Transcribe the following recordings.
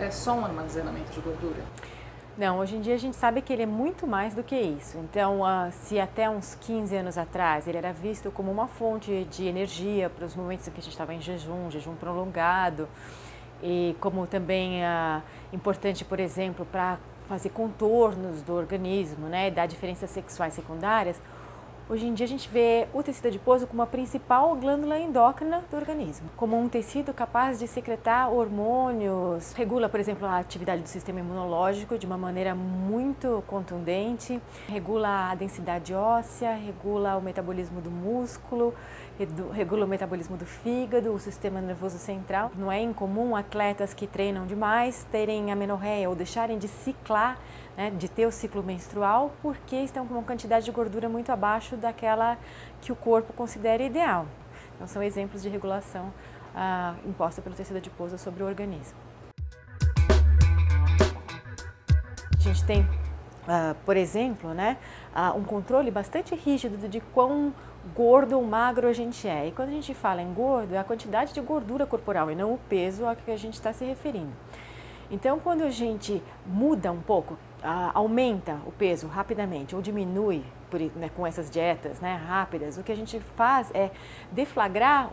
é só um armazenamento de gordura? Não, hoje em dia a gente sabe que ele é muito mais do que isso. Então, se até uns 15 anos atrás ele era visto como uma fonte de energia para os momentos em que a gente estava em jejum prolongado, e como também importante, por exemplo, para fazer contornos do organismo, né, dar diferenças sexuais secundárias, hoje em dia a gente vê o tecido adiposo como a principal glândula endócrina do organismo, como um tecido capaz de secretar hormônios, regula, por exemplo, a atividade do sistema imunológico de uma maneira muito contundente, regula a densidade óssea, regula o metabolismo do músculo, regula o metabolismo do fígado, o sistema nervoso central. Não é incomum atletas que treinam demais terem amenorreia ou deixarem de ciclar, né, de ter o ciclo menstrual, porque estão com uma quantidade de gordura muito abaixo daquela que o corpo considera ideal. Então, são exemplos de regulação imposta pelo tecido adiposo sobre o organismo. A gente tem, por exemplo, né, um controle bastante rígido de quão gordo ou magro a gente é. E quando a gente fala em gordo, é a quantidade de gordura corporal e não o peso a que a gente está se referindo. Então, quando a gente muda um pouco, aumenta o peso rapidamente ou diminui com essas dietas, né, rápidas, o que a gente faz é deflagrar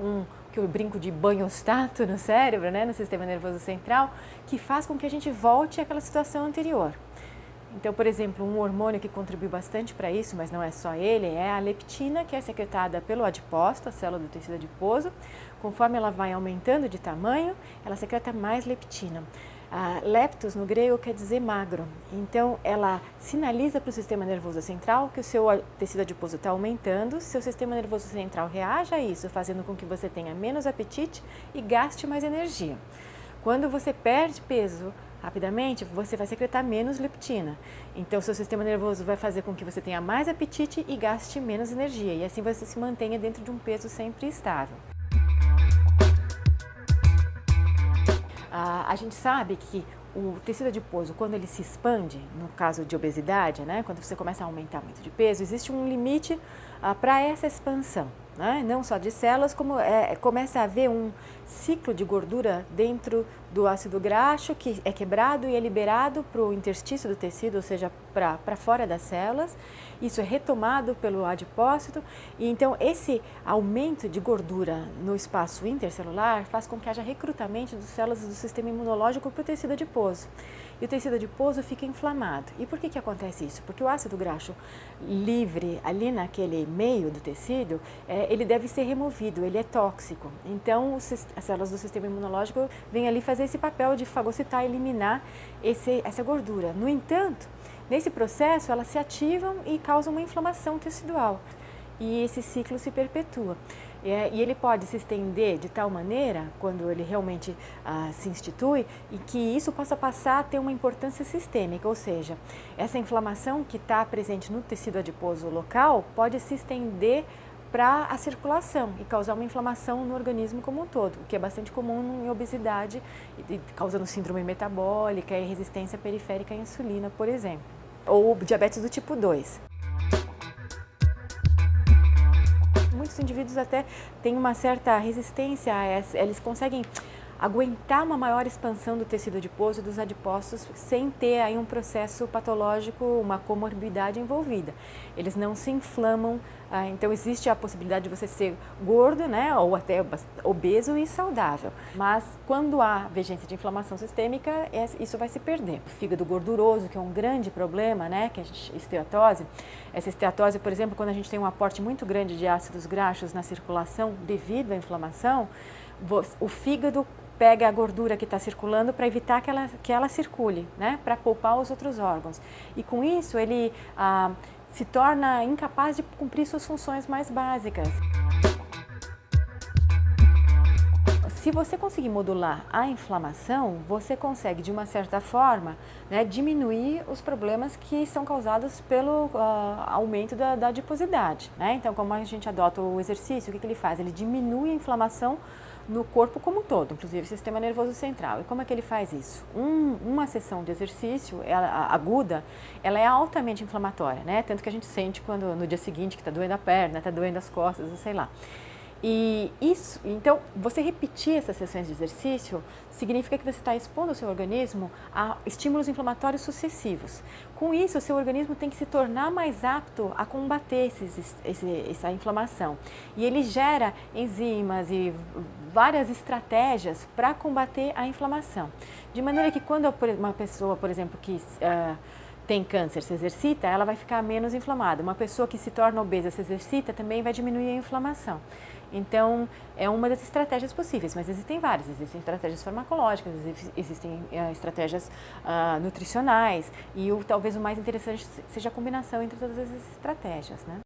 que eu brinco de banhostato no cérebro, né, no sistema nervoso central, que faz com que a gente volte àquela situação anterior. Então, por exemplo, um hormônio que contribui bastante para isso, mas não é só ele, é a leptina, que é secretada pelo adipócito, a célula do tecido adiposo. Conforme ela vai aumentando de tamanho, ela secreta mais leptina. Leptos, no grego, quer dizer magro. Então, ela sinaliza para o sistema nervoso central que o seu tecido adiposo está aumentando, seu sistema nervoso central reage a isso, fazendo com que você tenha menos apetite e gaste mais energia. Quando você perde peso rapidamente, você vai secretar menos leptina. Então, seu sistema nervoso vai fazer com que você tenha mais apetite e gaste menos energia. E assim você se mantenha dentro de um peso sempre estável. A gente sabe que o tecido adiposo, quando ele se expande, no caso de obesidade, né, quando você começa a aumentar muito de peso, existe um limite para essa expansão, né, não só de células, como começa a haver um ciclo de gordura dentro do ácido graxo que é quebrado e é liberado para o interstício do tecido, ou seja, para fora das células. Isso é retomado pelo adipócito e então esse aumento de gordura no espaço intercelular faz com que haja recrutamento de células do sistema imunológico para o tecido adiposo. E o tecido adiposo fica inflamado. E por que acontece isso? Porque o ácido graxo livre ali naquele meio do tecido, ele deve ser removido, ele é tóxico. Então as células do sistema imunológico vêm ali fazer esse papel de fagocitar, eliminar essa gordura. No entanto, nesse processo elas se ativam e causam uma inflamação tecidual. E esse ciclo se perpetua. E ele pode se estender de tal maneira, quando ele realmente se institui, e que isso possa passar a ter uma importância sistêmica, ou seja, essa inflamação que está presente no tecido adiposo local pode se estender para a circulação e causar uma inflamação no organismo como um todo, o que é bastante comum em obesidade, causando síndrome metabólica e resistência periférica à insulina, por exemplo, ou diabetes do tipo 2. Muitos indivíduos até têm uma certa resistência a essa, eles conseguem aguentar uma maior expansão do tecido adiposo e dos adipócitos sem ter aí um processo patológico, uma comorbidade envolvida. Eles não se inflamam, então existe a possibilidade de você ser gordo, né, ou até obeso e saudável. Mas quando há vigência de inflamação sistêmica, isso vai se perder. O fígado gorduroso, que é um grande problema, né, que é a esteatose. Essa esteatose, por exemplo, quando a gente tem um aporte muito grande de ácidos graxos na circulação devido à inflamação, o fígado pega a gordura que está circulando para evitar que ela circule, né, para poupar os outros órgãos. E com isso ele se torna incapaz de cumprir suas funções mais básicas. Se você conseguir modular a inflamação, você consegue, de uma certa forma, né, diminuir os problemas que são causados pelo aumento da adiposidade, né? Então, como a gente adota o exercício, o que ele faz? Ele diminui a inflamação no corpo como um todo, inclusive o sistema nervoso central. E como é que ele faz isso? Uma sessão de exercício aguda, ela é altamente inflamatória, né? Tanto que a gente sente quando no dia seguinte que está doendo a perna, está doendo as costas, sei lá. E isso, então, você repetir essas sessões de exercício significa que você está expondo o seu organismo a estímulos inflamatórios sucessivos. Com isso, o seu organismo tem que se tornar mais apto a combater essa inflamação. E ele gera enzimas e várias estratégias para combater a inflamação. De maneira que quando uma pessoa, por exemplo, que tem câncer se exercita, ela vai ficar menos inflamada. Uma pessoa que se torna obesa se exercita também vai diminuir a inflamação. Então, é uma das estratégias possíveis, mas existem várias. Existem estratégias farmacológicas, existem estratégias nutricionais e talvez o mais interessante seja a combinação entre todas essas estratégias, né?